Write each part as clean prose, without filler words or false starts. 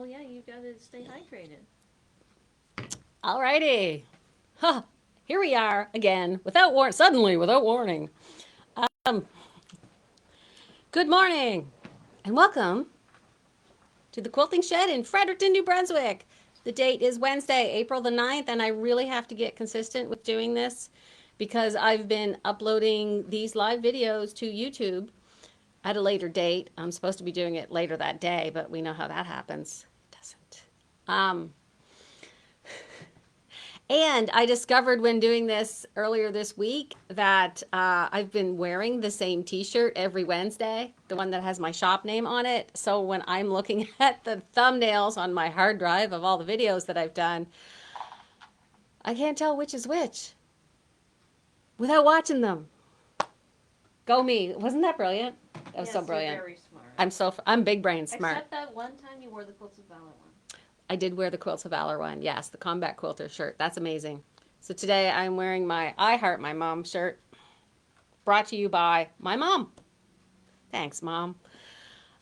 Well, yeah, you got to stay hydrated. Alrighty. Huh. Here we are again, suddenly, without warning. Um, Good morning, and welcome to the Quilting Shed in Fredericton, New Brunswick. The date is Wednesday, April the 9th, and I really have to get consistent with doing this because I've been uploading these live videos to YouTube at a later date. I'm supposed to be doing it later that day, but we know how that happens. It doesn't. Um, And I discovered when doing this earlier this week that I've been wearing the same t-shirt every Wednesday, the one that has my shop name on it. So when I'm looking at the thumbnails on my hard drive of all the videos that I've done, I can't tell which is which without watching them. Go me. Wasn't that brilliant? That was Yes, so brilliant. You're very smart. I'm big brain smart. Except that one time you wore the Quilts of Valor one. I did wear the Quilts of Valor one. Yes, the Combat Quilter shirt. That's amazing. So today I'm wearing my I Heart My Mom shirt, brought to you by my mom. Thanks, Mom.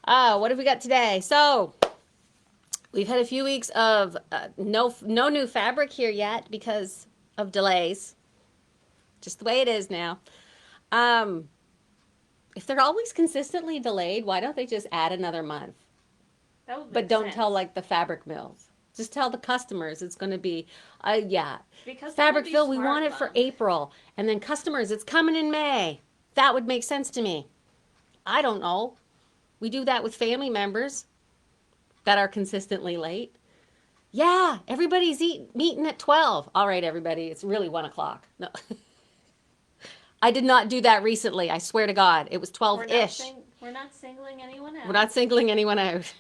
What have we got today? So we've had a few weeks of no new fabric here yet because of delays. Just the way it is now. Um, if they're always consistently delayed, why don't they just add another month? That would make But don't sense. tell like the fabric mills. Just tell the customers it's going to be, yeah, Because Fabric Fill, we want it Mom. for April. And then customers, it's coming in May. That would make sense to me. I don't know. We do that with family members that are consistently late. Yeah, everybody's meeting at 12. All right, everybody, it's really 1 o'clock. No. I did not do that recently. I swear to God. It was 12-ish. We're not singling anyone out. We're not singling anyone out.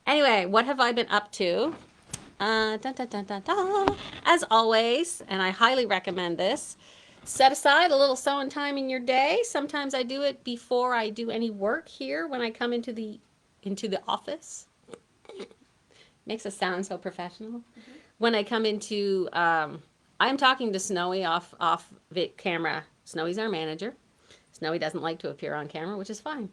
Anyway, what have I been up to? Dun, dun, dun, dun, dun. As always, and I highly recommend this, set aside a little sewing time in your day. Sometimes I do it before I do any work here when I come into the office. Makes us sound so professional. Mm-hmm. When I come into, I'm talking to Snowy off camera. Snowy's our manager. Snowy doesn't like to appear on camera, which is fine.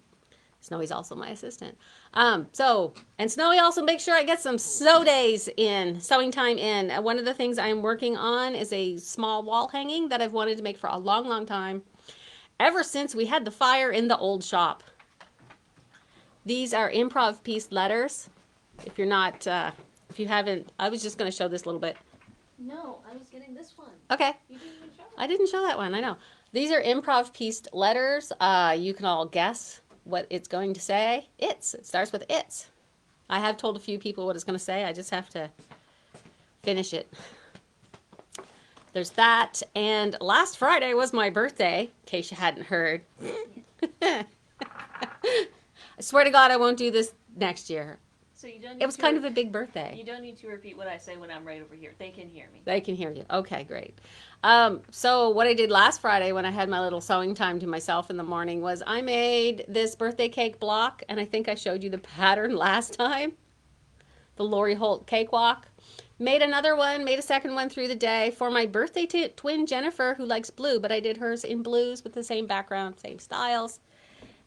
Snowy's also my assistant. And Snowy also makes sure I get some sewing time in. One of the things I'm working on is a small wall hanging that I've wanted to make for a long, long time. Ever since we had the fire in the old shop. These are improv piece letters. If you're not, if you haven't, I was just going to show this a little bit. No, I was getting this one. Okay. You didn't even show it. I didn't show that one, I know. These are improv pieced letters. You can all guess what it's going to say. It starts with it's. I have told a few people what it's going to say. I just have to finish it. There's that. And last Friday was my birthday, in case you hadn't heard. I swear to God, I won't do this next year. So you don't. It was kind of a big birthday. You don't need to repeat what I say when I'm right over here. They can hear me. They can hear you. Okay, great. So what I did last Friday when I had my little sewing time to myself in the morning was I made this birthday cake block, and I think I showed you the pattern last time. The Lori Holt cakewalk. Made another one, made a second one through the day for my birthday twin Jennifer, who likes blue, but I did hers in blues with the same background, same styles.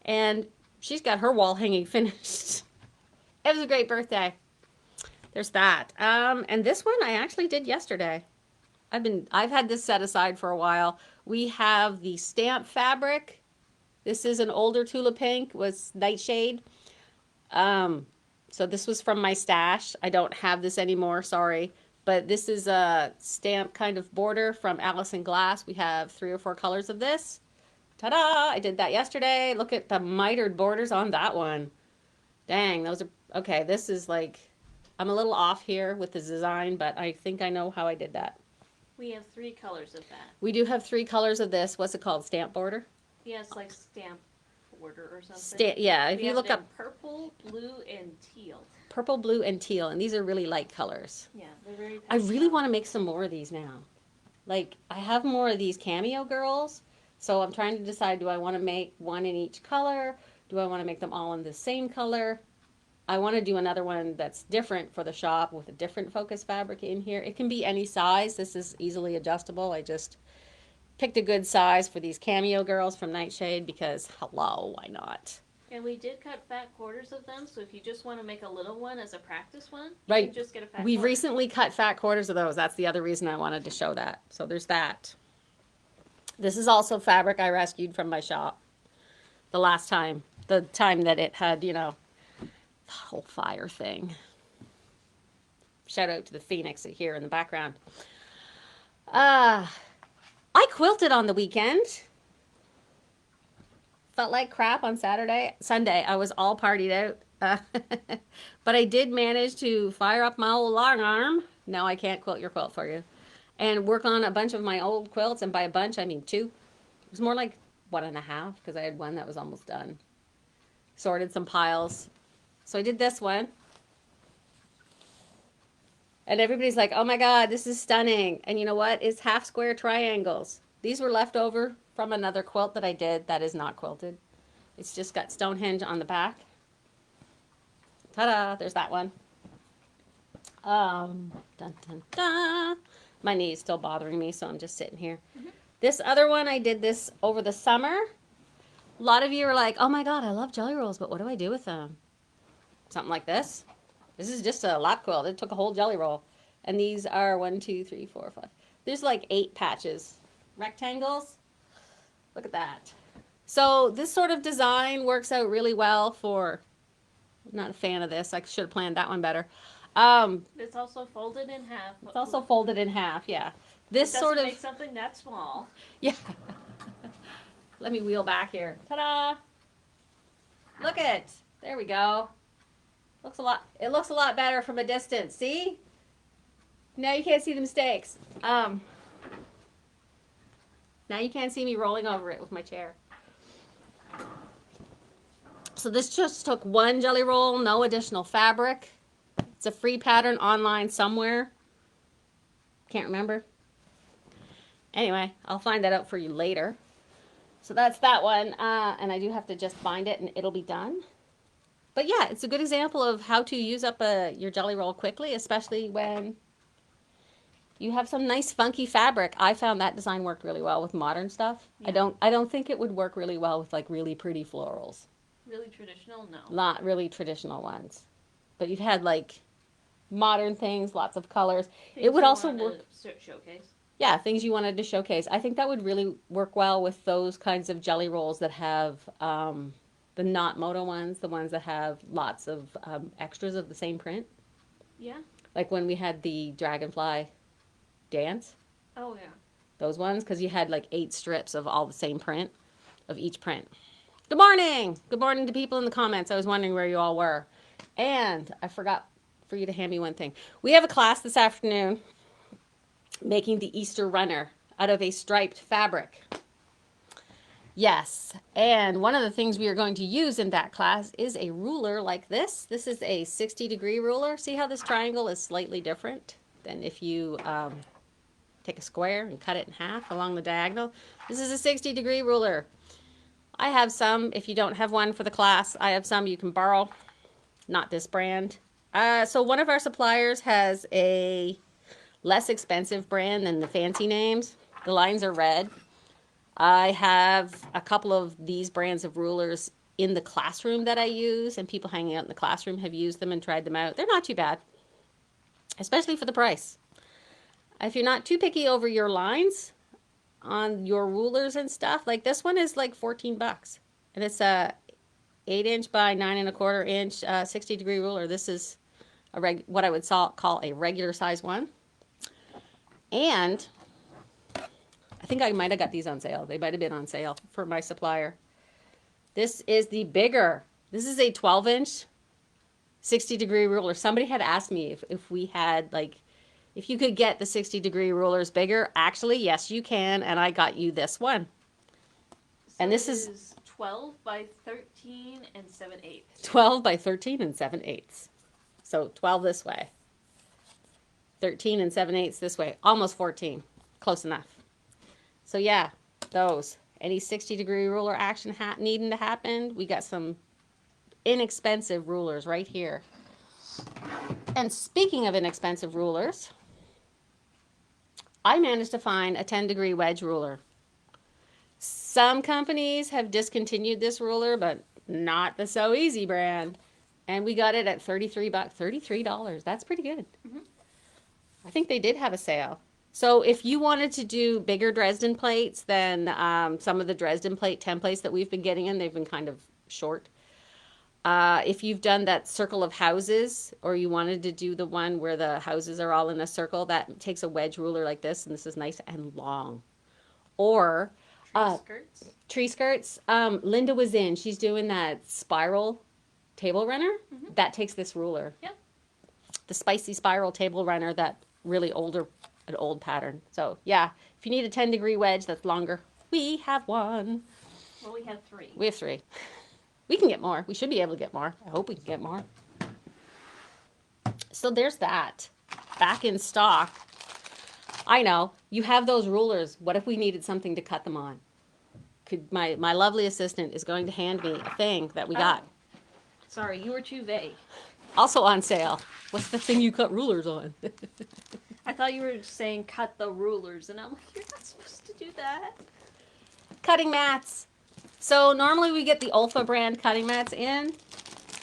And she's got her wall hanging finished. It was a great birthday. There's that. And this one I actually did yesterday. I've had this set aside for a while. We have the stamp fabric. This is an older Tula Pink with Nightshade. So this was from my stash. I don't have this anymore, sorry. But this is a stamp kind of border from Allison Glass. We have 3 or 4 colors of this. Ta-da! I did that yesterday. Look at the mitered borders on that one. Dang, those are, okay, this is like, I'm a little off here with the design, but I think I know how I did that. We have 3 colors of that. We do have 3 colors of this. What's it called? Stamp border? Yeah, it's like stamp border or something. Yeah, if you look up purple, blue, and teal. Purple, blue, and teal, and these are really light colors. Yeah, they're very I really want to make some more of these now. Like, I have more of these cameo girls, so I'm trying to decide, do I want to make one in each color? Do I want to make them all in the same color? I want to do another one that's different for the shop with a different focus fabric in here. It can be any size. This is easily adjustable. I just picked a good size for these cameo girls from Nightshade because, hello, why not? And we did cut fat quarters of them, so if you just want to make a little one as a practice one, you Right. can just get a fat We've quarter. recently cut fat quarters of those. That's the other reason I wanted to show that. So there's that. This is also fabric I rescued from my shop the time that it had, the whole fire thing. Shout out to the Phoenix here in the background. I quilted on the weekend. Felt like crap on Sunday. I was all partied out. But I did manage to fire up my old long arm. No, I can't quilt your quilt for you. And work on a bunch of my old quilts. And by a bunch, I mean 2. It was more like 1.5 because I had one that was almost done. Sorted some piles. So I did this one. And everybody's like, oh my God, this is stunning. And you know what? It's half square triangles. These were left over from another quilt that I did that is not quilted. It's just got Stonehenge on the back. Ta-da, there's that one. Dun, dun, dun. My knee is still bothering me, so I'm just sitting here. Mm-hmm. This other one, I did this over the summer. A lot of you are like, oh my God, I love jelly rolls, but what do I do with them? Something like this. This is just a lap quilt. It took a whole jelly roll. And these are 1, 2, 3, 4, 5. There's like 8 patches. Rectangles. Look at that. So this sort of design works out really well for, I'm not a fan of this. I should have planned that one better. It's also folded in half. It's also folded in half, yeah. This sort of make something that small. Yeah. Let me wheel back here. Ta-da! Look it. There we go. It looks a lot better from a distance. See? Now you can't see the mistakes. Now you can't see me rolling over it with my chair. So this just took 1 jelly roll, no additional fabric. It's a free pattern online somewhere. Can't remember. Anyway, I'll find that out for you later. So that's that one. And I do have to just bind it and it'll be done. But yeah, it's a good example of how to use up your jelly roll quickly, especially when you have some nice funky fabric. I found that design worked really well with modern stuff. Yeah. I don't think it would work really well with like really pretty florals. Really traditional? No. Not really traditional ones. But you've had like modern things, lots of colors. It would also work. Showcase. Yeah, things you wanted to showcase. I think that would really work well with those kinds of jelly rolls that have the not moto ones, the ones that have lots of extras of the same print. Yeah. Like when we had the dragonfly dance. Oh, yeah. Those ones, because you had like 8 strips of all the same print, of each print. Good morning! Good morning to people in the comments. I was wondering where you all were. And I forgot for you to hand me one thing. We have a class this afternoon making the Easter runner out of a striped fabric. Yes, and one of the things we are going to use in that class is a ruler like this. This is a 60-degree ruler. See how this triangle is slightly different than if you take a square and cut it in half along the diagonal. This is a 60-degree ruler. I have some. If you don't have one for the class, I have some you can borrow. Not this brand. So one of our suppliers has a less expensive brand than the fancy names. The lines are red. I have a couple of these brands of rulers in the classroom that I use, and people hanging out in the classroom have used them and tried them out. They're not too bad, especially for the price. If you're not too picky over your lines on your rulers and stuff, like this one is like $14, and it's a 8-inch by 9.25-inch 60-degree ruler. This is what I would call a regular size one. And I think I might have got these on sale. They might have been on sale for my supplier. This is the bigger. This is a 12-inch 60-degree ruler. Somebody had asked me if we had, like, if you could get the 60-degree rulers bigger. Actually, yes, you can, and I got you this one. So and this is 12 by 13 and 7/8. 12 by 13 and 7/8. So 12 this way. 13 and 7/8 this way. Almost 14. Close enough. So yeah, those. Any 60-degree ruler action needing to happen, we got some inexpensive rulers right here. And speaking of inexpensive rulers, I managed to find a 10-degree wedge ruler. Some companies have discontinued this ruler, but not the So Easy brand. And we got it at $33. That's pretty good. Mhm. I think they did have a sale. So if you wanted to do bigger Dresden plates than some of the Dresden plate templates that we've been getting in, they've been kind of short. If you've done that circle of houses, or you wanted to do the one where the houses are all in a circle, that takes a wedge ruler like this, and this is nice and long. Or Skirts. tree skirts. Linda was in. She's doing that spiral table runner. Mhm. That takes this ruler. Yep. The spicy spiral table runner, that really an old pattern. So yeah, if you need a 10-degree wedge that's longer, we have one. Well, we have 3. We have 3. We can get more. We should be able to get more. I hope we can get more. So there's that. Back in stock. I know. You have those rulers. What if we needed something to cut them on? Could my lovely assistant is going to hand me a thing that we got. Sorry, you were too vague. Also on sale. What's the thing you cut rulers on? I thought you were saying cut the rulers, and I'm like, you're not supposed to do that. Cutting mats. So normally we get the Olfa brand cutting mats in,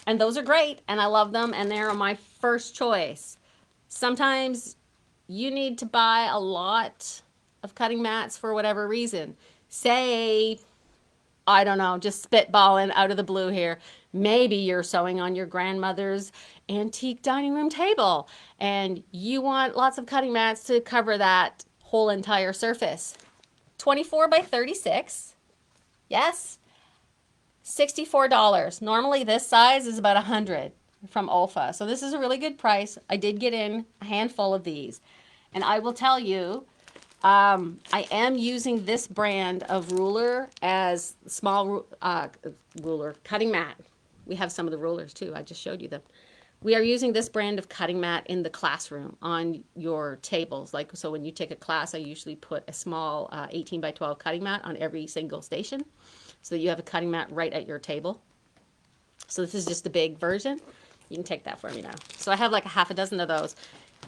and those are great, and I love them, and they're my first choice. Sometimes you need to buy a lot of cutting mats for whatever reason. Say, I don't know, just spitballing out of the blue here. Maybe you're sewing on your grandmother's antique dining room table, and you want lots of cutting mats to cover that whole entire surface. 24 by 36. Yes, $64. Normally this size is about $100 from Olfa. So this is a really good price. I did get in a handful of these. And I will tell you, I am using this brand of ruler as small ruler, cutting mat. We have some of the rulers too. I just showed you them. We are using this brand of cutting mat in the classroom on your tables. Like, so when you take a class, I usually put a small 18 by 12 cutting mat on every single station so that you have a cutting mat right at your table. So this is just the big version. You can take that for me now. So I have like a half a dozen of those.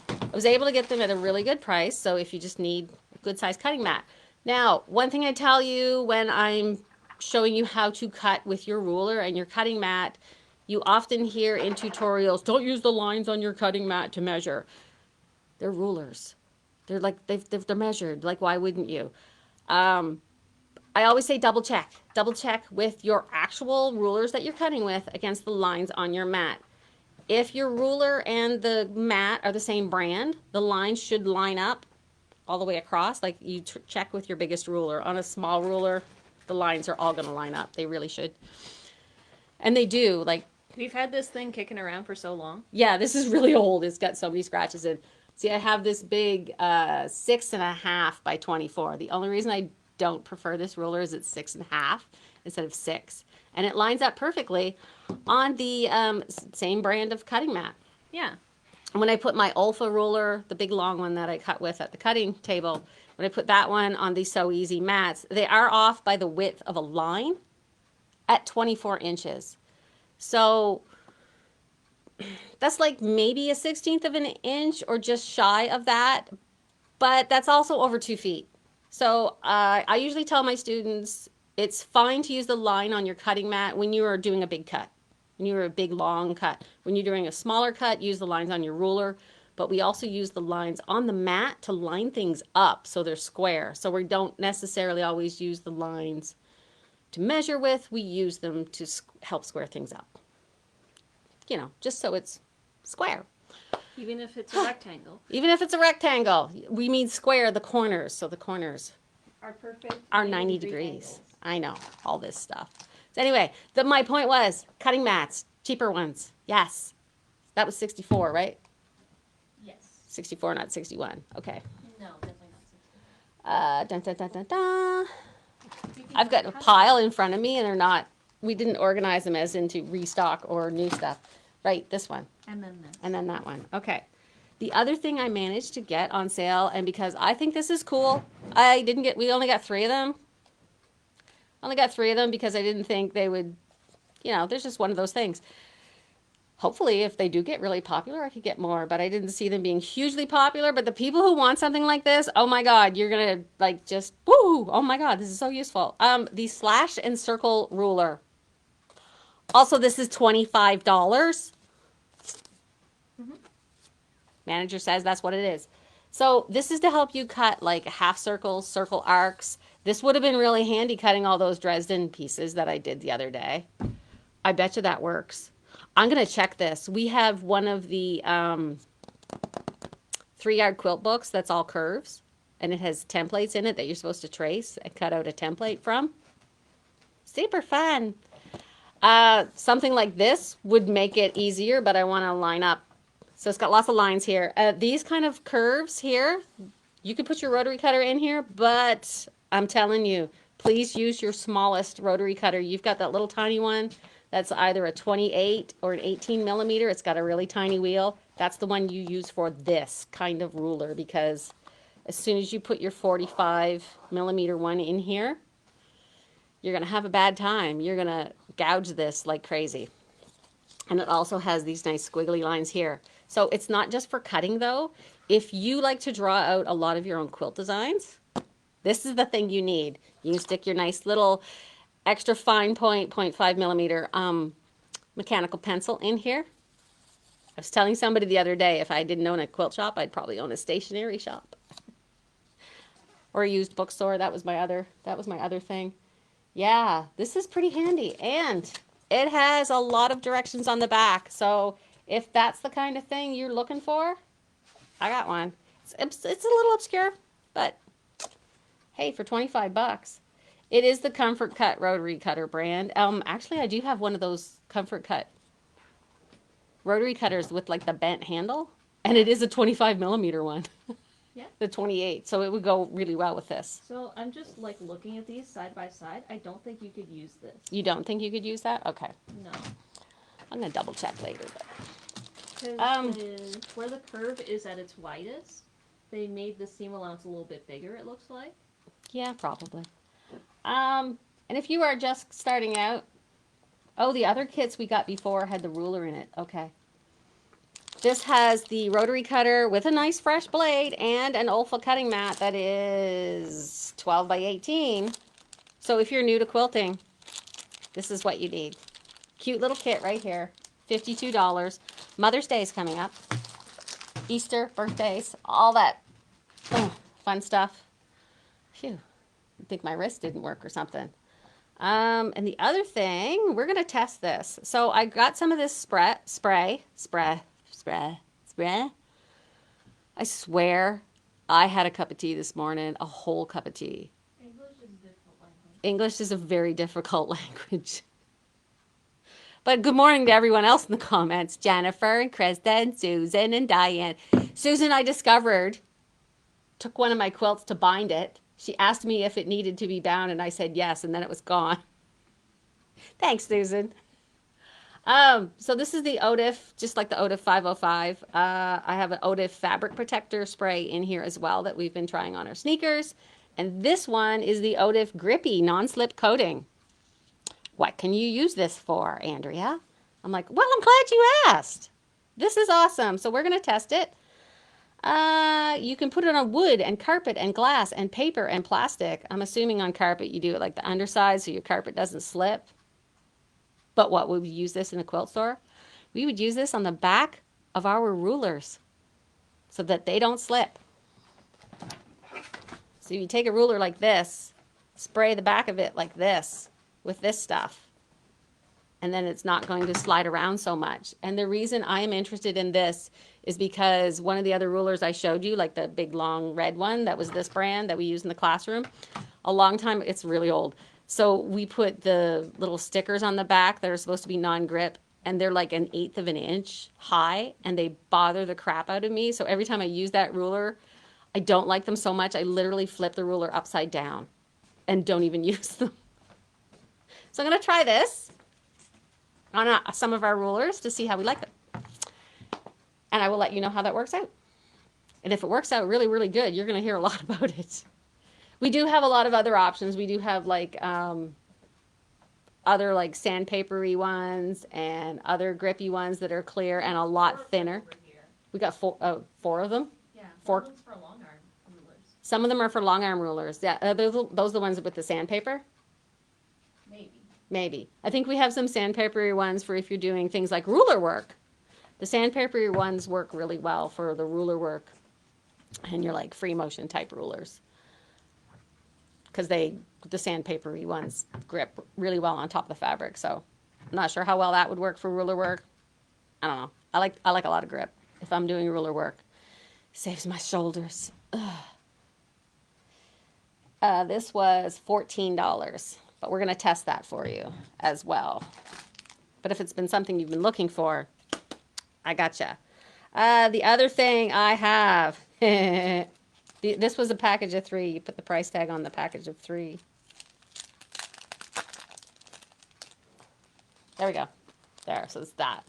I was able to get them at a really good price. So if you just need a good size cutting mat. Now, one thing I tell you when I'm showing you how to cut with your ruler and your cutting mat, you often hear in tutorials, don't use the lines on your cutting mat to measure. They're rulers. They're like, they're measured. Like, why wouldn't you? I always say double check. Double check with your actual rulers that you're cutting with against the lines on your mat. If your ruler and the mat are the same brand, the lines should line up all the way across. Like, you check with your biggest ruler. On a small ruler, the lines are all going to line up. They really should. And they do. Like, We've had this thing kicking around for so long. yeah, this is really old. It's got so many scratches in. See, I have this big 6.5 by 24. The only reason I don't prefer this ruler is it's 6.5 instead of 6. And it lines up perfectly on the same brand of cutting mat. Yeah. And when I put my Olfa ruler, the big long one that I cut with at the cutting table, when I put that one on these So Easy mats, they are off by the width of a line at 24 inches. So that's like maybe a 1/16 of an inch or just shy of that, but that's also over 2 feet. So I usually tell my students it's fine to use the line on your cutting mat when you are doing a big cut, when you're a big long cut. When you're doing a smaller cut, use the lines on your ruler, but we also use the lines on the mat to line things up so they're square. So we don't necessarily always use the lines to measure with, we use them to help square things up. You know, just so it's square. Even if it's a rectangle. Even if it's a rectangle, we mean square the corners, so the corners Are perfect. are 90 degrees. I know, all this stuff. So anyway, my point was cutting mats, cheaper ones. Yes. That was 64, right? Yes. 64, not 61. Okay. No, definitely not 60. Dun, dun, dun, dun, dun. I've got a pile in front of me and they're not, we didn't organize them as into restock or new stuff. Right, this one. And then this. And then that one. Okay. The other thing I managed to get on sale, and because I think this is cool, we only got 3 of them. Only got 3 of them because I didn't think they would, there's just one of those things. Hopefully, if they do get really popular, I could get more, but I didn't see them being hugely popular. But the people who want something like this, oh my God, you're going to like just, woo, oh my God, this is so useful. The slash and circle ruler. Also, this is $25. Manager says that's what it is. So this is to help you cut like half circles, circle arcs. This would have been really handy cutting all those Dresden pieces that I did the other day. I bet you that works. I'm going to check this. We have one of the 3-yard quilt books that's all curves, and it has templates in it that you're supposed to trace and cut out a template from. Super fun. Something like this would make it easier, but I want to line up. So it's got lots of lines here. These kind of curves here, you could put your rotary cutter in here, but I'm telling you, please use your smallest rotary cutter. You've got that little tiny one that's either a 28 or an 18 millimeter. It's got a really tiny wheel. That's the one you use for this kind of ruler, because as soon as you put your 45 millimeter one in here, you're going to have a bad time. You're going to gouge this like crazy. And it also has these nice squiggly lines here. So it's not just for cutting though. If you like to draw out a lot of your own quilt designs, this is the thing you need. You can stick your nice little extra fine point, 0.5 millimeter mechanical pencil in here. I was telling somebody the other day, if I didn't own a quilt shop, I'd probably own a stationery shop. Or a used bookstore. That was my other thing. Yeah, this is pretty handy. And it has a lot of directions on the back. So if that's the kind of thing you're looking for, I got one. It's a little obscure, but hey, for 25 bucks. It is the Comfort Cut rotary cutter brand. Actually, I do have one of those Comfort Cut rotary cutters with like the bent handle, and it is a 25 millimeter one. Yeah. The 28, so it would go really well with this. So I'm just like looking at these side by side. I don't think you could use this. You don't think you could use that? Okay. No. I'm gonna double check later. Because where the curve is at its widest, they made the seam allowance a little bit bigger, it looks like. Yeah, probably. And if you are just starting out, oh, the other kits we got before had the ruler in it. Okay. This has the rotary cutter with a nice fresh blade and an Olfa cutting mat that is 12 by 18. So if you're new to quilting, this is what you need. Cute little kit right here. $52. Mother's Day is coming up. Easter, birthdays, all that fun stuff. Phew. I think my wrist didn't work or something. And the other thing, we're going to test this. So I got some of this spray. I swear I had a cup of tea this morning, a whole cup of tea. English is a difficult language. English is a very difficult language. But good morning to everyone else in the comments. Jennifer and Krista and Susan and Diane. Susan, I discovered, took one of my quilts to bind it. She asked me if it needed to be bound, and I said yes, and then it was gone. Thanks, Susan. So this is the OTIF, just like the OTIF 505. I have an OTIF fabric protector spray in here as well that we've been trying on our sneakers. And this one is the OTIF grippy non-slip coating. What can you use this for, Andrea? I'm like, well, I'm glad you asked. This is awesome. So we're going to test it. You can put it on wood and carpet and glass and paper and plastic. I'm assuming on carpet you do it like the underside so your carpet doesn't slip. But what, would we use this in a quilt store? We would use this on the back of our rulers so that they don't slip. So you take a ruler like this, spray the back of it like this with this stuff, and then it's not going to slide around so much. And the reason I am interested in this is because one of the other rulers I showed you, like the big long red one that was this brand that we used in the classroom, a long time, it's really old. So we put the little stickers on the back that are supposed to be non-grip, and they're like 1/8 of an inch high, and they bother the crap out of me. So every time I use that ruler, I don't like them so much. I literally flip the ruler upside down and don't even use them. So I'm going to try this on some of our rulers to see how we like them. And I will let you know how that works out. And if it works out really, really good, you're going to hear a lot about it. We do have a lot of other options. We do have like other like sandpapery ones and other grippy ones that are clear and a lot thinner. We got four of them. Yeah, Four. one's for long arm rulers. Some of them are for long arm rulers. Yeah, those are the ones with the sandpaper. Maybe. Maybe. I think we have some sandpapery ones for if you're doing things like ruler work. The sandpapery ones work really well for the ruler work and your like free motion type rulers. Because the sandpapery ones grip really well on top of the fabric. So I'm not sure how well that would work for ruler work. I don't know. I like a lot of grip if I'm doing ruler work. Saves my shoulders. This was $14, but we're going to test that for you as well. But if it's been something you've been looking for, I gotcha. The other thing I have, this was a package of 3. You put the price tag on the package of 3. There we go. There, so it's that.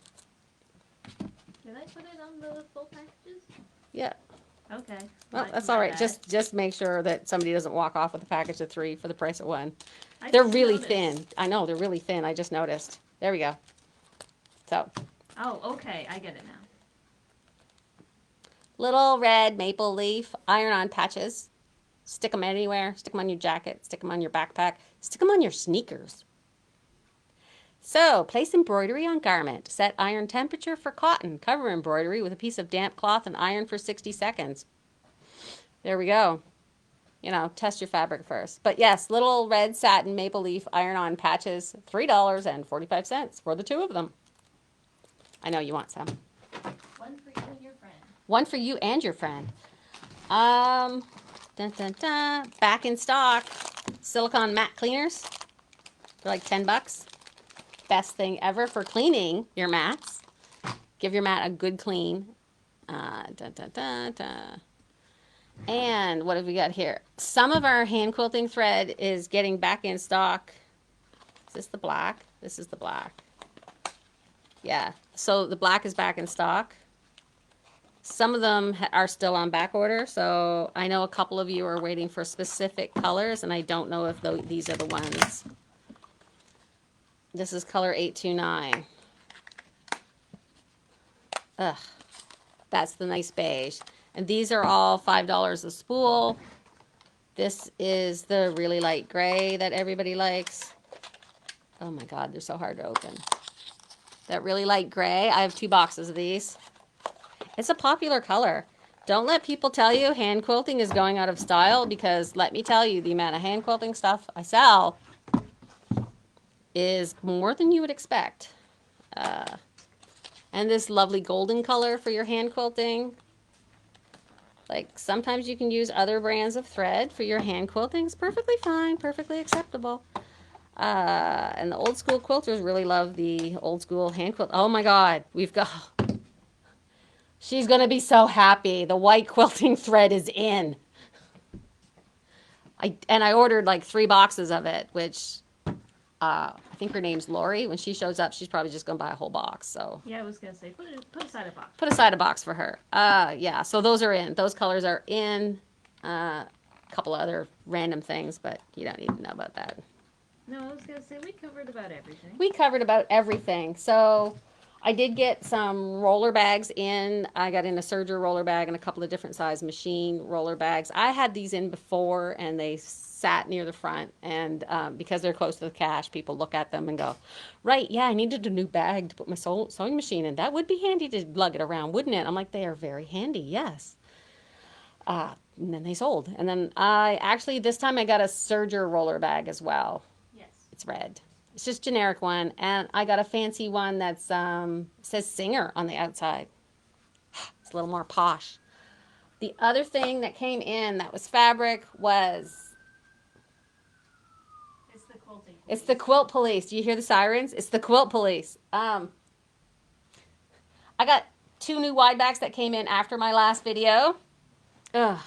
Did I put it on the full packages? Yeah. Okay. Well, that's my all right. bad. Just make sure that somebody doesn't walk off with a package of 3 for the price of 1. I They're just really noticed. thin. I know, they're really thin. I just noticed. There we go. So, Oh, okay. I get it now. little red maple leaf iron-on patches. Stick them anywhere. Stick them on your jacket. Stick them on your backpack. Stick them on your sneakers. So, place embroidery on garment. Set iron temperature for cotton. Cover embroidery with a piece of damp cloth and iron for 60 seconds. There we go. You know, test your fabric first. But yes, little red satin maple leaf iron-on patches, $3.45 for the 2 of them. I know you want some. One for you and your friend. One for you and your friend. Dun, dun, dun. Back in stock. Silicone mat cleaners. They're like $10. Best thing ever for cleaning your mats. Give your mat a good clean. Dun, dun, dun, dun. And what have we got here? Some of our hand quilting thread is getting back in stock. Is this the black? This is the black. Yeah. So the black is back in stock. Some of them are still on back order. So I know a couple of you are waiting for specific colors, and I don't know if these are the ones. This is color 829. Ugh. That's the nice beige. And these are all $5 a spool. This is the really light gray that everybody likes. Oh my God, they're so hard to open. That really light gray, I have 2 boxes of these. It's a popular color. Don't let people tell you hand quilting is going out of style, because let me tell you, the amount of hand quilting stuff I sell is more than you would expect. And this lovely golden color for your hand quilting. Like, sometimes you can use other brands of thread for your hand quilting. It's perfectly fine, perfectly acceptable. And the old school quilters really love the old school hand quilt. Oh my God, we've got... She's going to be so happy. The white quilting thread is in. I ordered like 3 boxes of it, which I think her name's Lori. When she shows up, she's probably just going to buy a whole box. So Yeah, I was gonna say put aside a box. put aside a box for her. Yeah, so those are in. Those colors are in. A couple other random things, but you don't need to know about that. No, I was gonna say we covered about everything. We covered about everything. So I did get some roller bags in. I got in a serger roller bag and a couple of different size machine roller bags. I had these in before, and they sat near the front. And because they're close to the cash, people look at them and go, right, yeah, I needed a new bag to put my sewing machine in. That would be handy to lug it around, wouldn't it? I'm like, they are very handy, yes. And then they sold. And then this time I got a serger roller bag as well. Yes. It's red. It's just generic one. And I got a fancy one that's says Singer on the outside. It's a little more posh. The other thing that came in that was fabric was... It's the quilting. It's the quilt police. Do you hear the sirens? It's the quilt police. I got 2 new wide backs that came in after my last video. Ugh.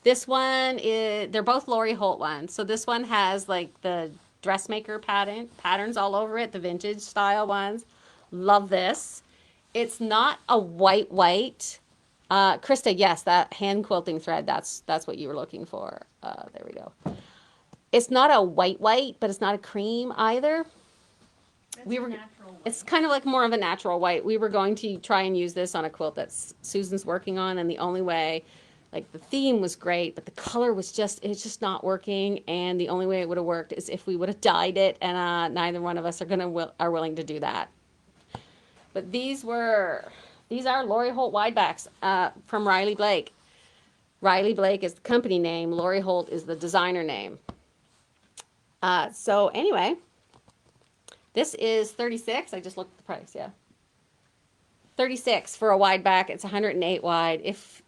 This one is... They're both Lori Holt ones. So this one has like the dressmaker patterns all over it, the vintage style ones. Love this. It's not a white. Krista, yes, that hand quilting thread, that's what you were looking for. There we go. It's not a white, but it's not a cream either. That's natural white. It's kind of like more of a natural white. We were going to try and use this on a quilt that Susan's working on, and the only way Like the theme was great, but the color was it's just not working. And the only way it would have worked is if we would have dyed it, and neither one of us are willing to do that. But these are Lori Holt Widebacks from Riley Blake. Riley Blake is the company name. Lori Holt is the designer name. So anyway, this is 36. I just looked at the price. Yeah, 36 for a wide back. It's 108 wide. If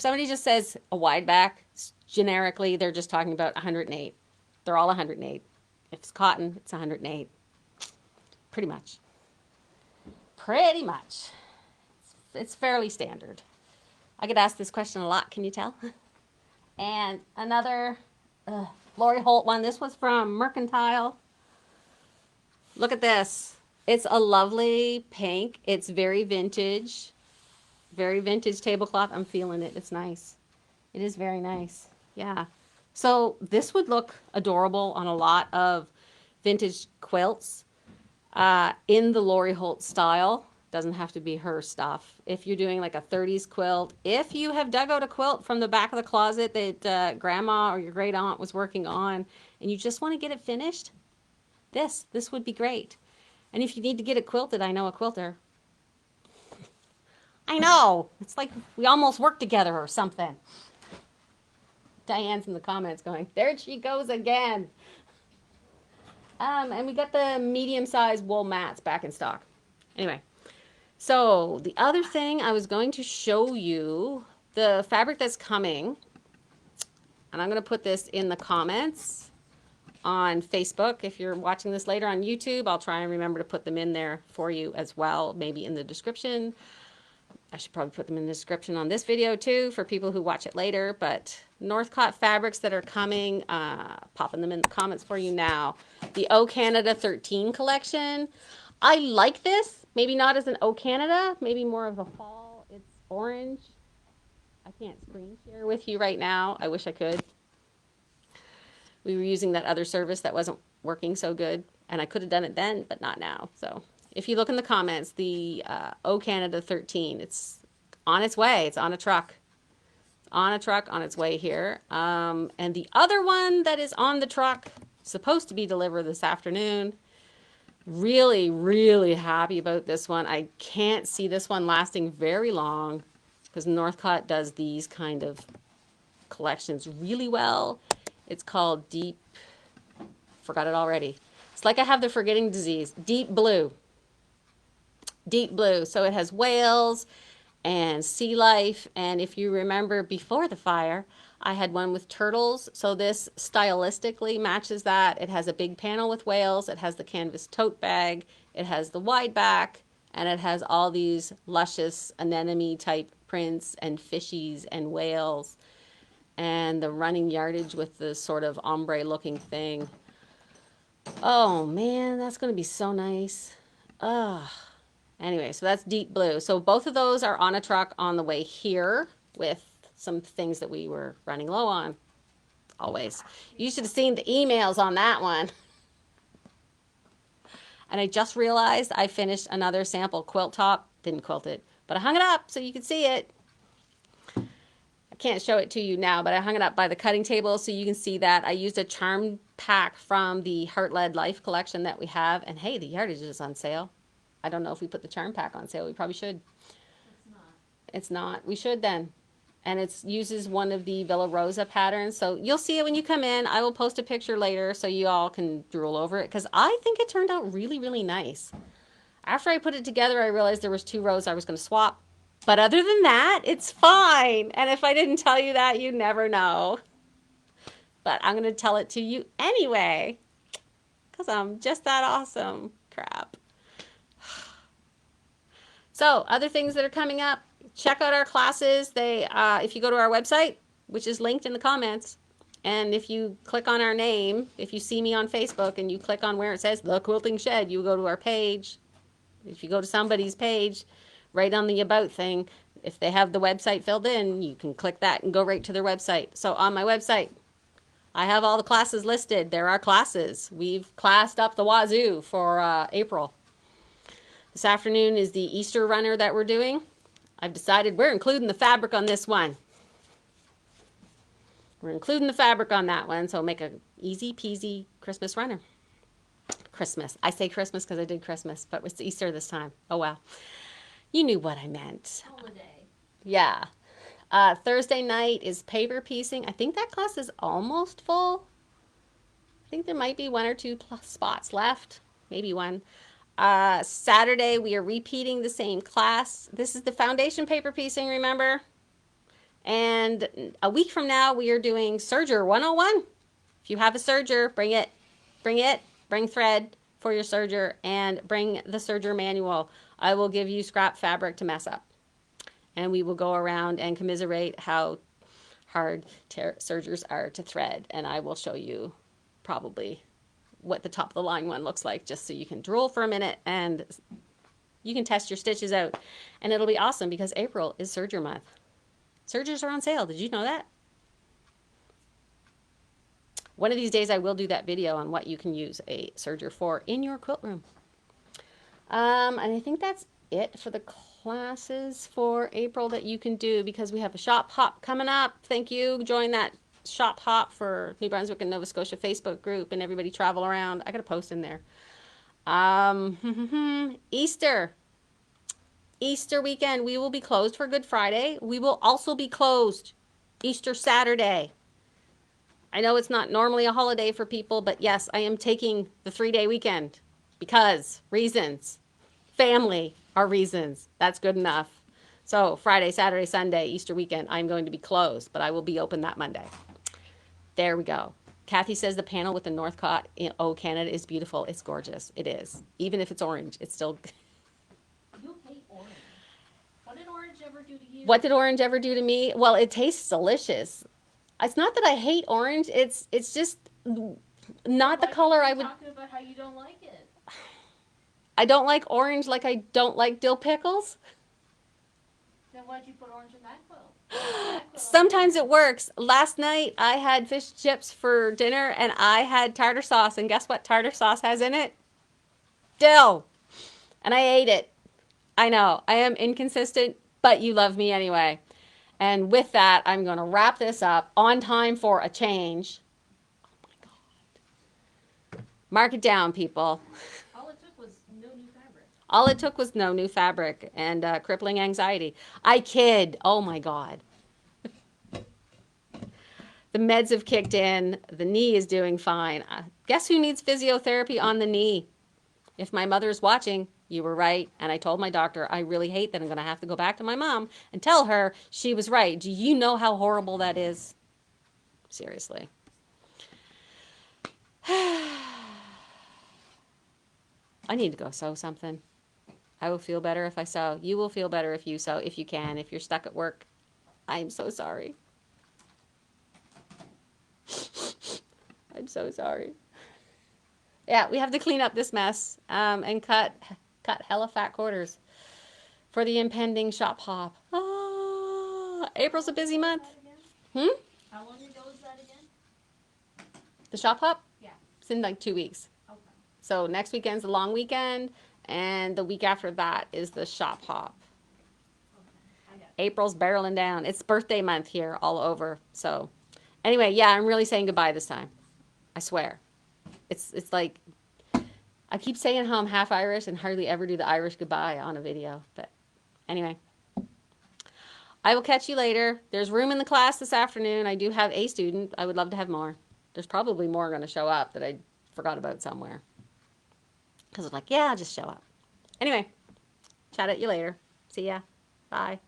somebody just says a wide back, generically they're just talking about 108. They're all 108. If it's cotton, it's 108. Pretty much. Pretty much. It's fairly standard. I get asked this question a lot, can you tell? And another Lori Holt one. This was from Mercantile. Look at this. It's a lovely pink. It's very vintage. Very vintage tablecloth. I'm feeling it. It's nice. It is very nice. Yeah. So this would look adorable on a lot of vintage quilts in the Lori Holt style. Doesn't have to be her stuff. If you're doing like a 30s quilt, if you have dug out a quilt from the back of the closet that grandma or your great aunt was working on and you just want to get it finished, this would be great. And if you need to get it quilted, I know a quilter. I know. It's like we almost worked together or something. Diane's in the comments going, there she goes again. And we got the medium-sized wool mats back in stock. Anyway. So the other thing I was going to show you, the fabric that's coming, and I'm going to put this in the comments on Facebook. If you're watching this later on YouTube, I'll try and remember to put them in there for you as well, maybe in the description. I should probably put them in the description on this video too for people who watch it later, but Northcott fabrics that are coming, popping them in the comments for you now. The O Canada 13 collection. I like this. Maybe not as an O Canada, maybe more of a fall. It's orange. I can't screen share with you right now. I wish I could. We were using that other service that wasn't working so good, and I could have done it then, but not now. So if you look in the comments, the O Canada 13, it's on its way. It's on a truck. It's on a truck on its way here. And the other one that is on the truck, supposed to be delivered this afternoon. Really, really happy about this one. I can't see this one lasting very long because Northcott does these kind of collections really well. It's called Deep, forgot it already. It's like I have the forgetting disease. Deep Blue. Deep Blue. So it has whales and sea life. And if you remember before the fire, I had one with turtles, so this stylistically matches that. It has a big panel with whales, it has the canvas tote bag, it has the wide back, and it has all these luscious anemone type prints and fishies and whales, and the running yardage with the sort of ombre looking thing. Oh man, that's going to be so nice. Anyway, so that's Deep Blue. So both of those are on a truck on the way here with some things that we were running low on. Always. You should have seen the emails on that one. And I just realized I finished another sample quilt top. Didn't quilt it, but I hung it up so you could see it. I can't show it to you now, but I hung it up by the cutting table so you can see that. I used a charm pack from the Heart Led Life collection that we have. And hey, the yardage is on sale. I don't know if we put the charm pack on sale. We probably should. It's not. It's not. We should then. And it uses one of the Villa Rosa patterns. So you'll see it when you come in. I will post a picture later so you all can drool over it because I think it turned out really, really nice. After I put it together, I realized there was 2 rows I was going to swap. But other than that, it's fine. And if I didn't tell you that, you never know. But I'm going to tell it to you anyway because I'm just that awesome. Crap. So other things that are coming up. Check out our classes. If you go to our website, which is linked in the comments, and if you click on our name, if you see me on Facebook and you click on where it says The Quilting Shed, you go to our page. If you go to somebody's page, right on the About thing, if they have the website filled in, you can click that and go right to their website. So on my website, I have all the classes listed. There are classes. We've classed up the wazoo for April. This afternoon is the Easter runner that we're doing. I've decided we're including the fabric on this one. We're including the fabric on that one, so make a easy peasy Christmas runner. Christmas. I say Christmas because I did Christmas, but it's Easter this time. Oh, well. You knew what I meant. Holiday. Yeah. Thursday night is paper piecing. I think that class is almost full. I think there might be 1 or 2 spots left. Maybe 1. Saturday, we are repeating the same class. This is the foundation paper piecing, remember? And a week from now, we are doing Serger 101. If you have a serger, bring it. Bring thread for your serger, and bring the serger manual. I will give you scrap fabric to mess up. And we will go around and commiserate how hard sergers are to thread. And I will show you probably what the top of the line one looks like, just so you can drool for a minute and you can test your stitches out. And it'll be awesome because April is serger month. Sergers are on sale. Did you know that? One of these days I will do that video on what you can use a serger for in your quilt room. And I think that's it for the classes for April that you can do, because we have a shop hop coming up. Thank you. Join that shop hop for New Brunswick and Nova Scotia Facebook group, and everybody travel around. I got a post in there. Easter weekend, we will be closed for Good Friday. We will also be closed Easter Saturday. I know it's not normally a holiday for people, but yes, I am taking the 3-day weekend because reasons. Family are reasons. That's good enough. So Friday, Saturday, Sunday, Easter weekend, I'm going to be closed, but I will be open that Monday. There we go. Kathy says the panel with the Northcott in Canada is beautiful. It's gorgeous. It is. Even if it's orange, it's still... You hate orange. What did orange ever do to you? What did orange ever do to me? Well, it tastes delicious. It's not that I hate orange. It's just not the color I would... Talking about how you don't like it. I don't like orange like I don't like dill pickles. Then why'd you put orange in that quilt? Sometimes it works. Last night I had fish chips for dinner and I had tartar sauce, and guess what tartar sauce has in it? Dill. And I ate it. I know, I am inconsistent, but you love me anyway. And with that, I'm going to wrap this up on time for a change. Oh my God. Mark it down, people. All it took was no new fabric. All it took was no new fabric and crippling anxiety. I kid. Oh my God. The meds have kicked in. The knee is doing fine. Guess who needs physiotherapy on the knee? If my mother's watching, you were right. And I told my doctor, I really hate that I'm going to have to go back to my mom and tell her she was right. Do you know how horrible that is? Seriously. I need to go sew something. I will feel better if I sew. You will feel better if you sew, if you can. If you're stuck at work, I'm so sorry. I'm so sorry. Yeah, we have to clean up this mess and cut hella fat quarters for the impending shop hop. Ah, April's a busy month. How long ago is that again? The shop hop? Yeah. It's in like 2 weeks. Okay. So next weekend's the long weekend, and the week after that is the shop hop. Okay. I got it. April's barreling down. It's birthday month here all over. So anyway, yeah, I'm really saying goodbye this time. I swear. It's like, I keep saying how I'm half Irish and hardly ever do the Irish goodbye on a video. But anyway, I will catch you later. There's room in the class this afternoon. I do have a student. I would love to have more. There's probably more going to show up that I forgot about somewhere. Because I'm like, yeah, I'll just show up. Anyway, chat at you later. See ya. Bye.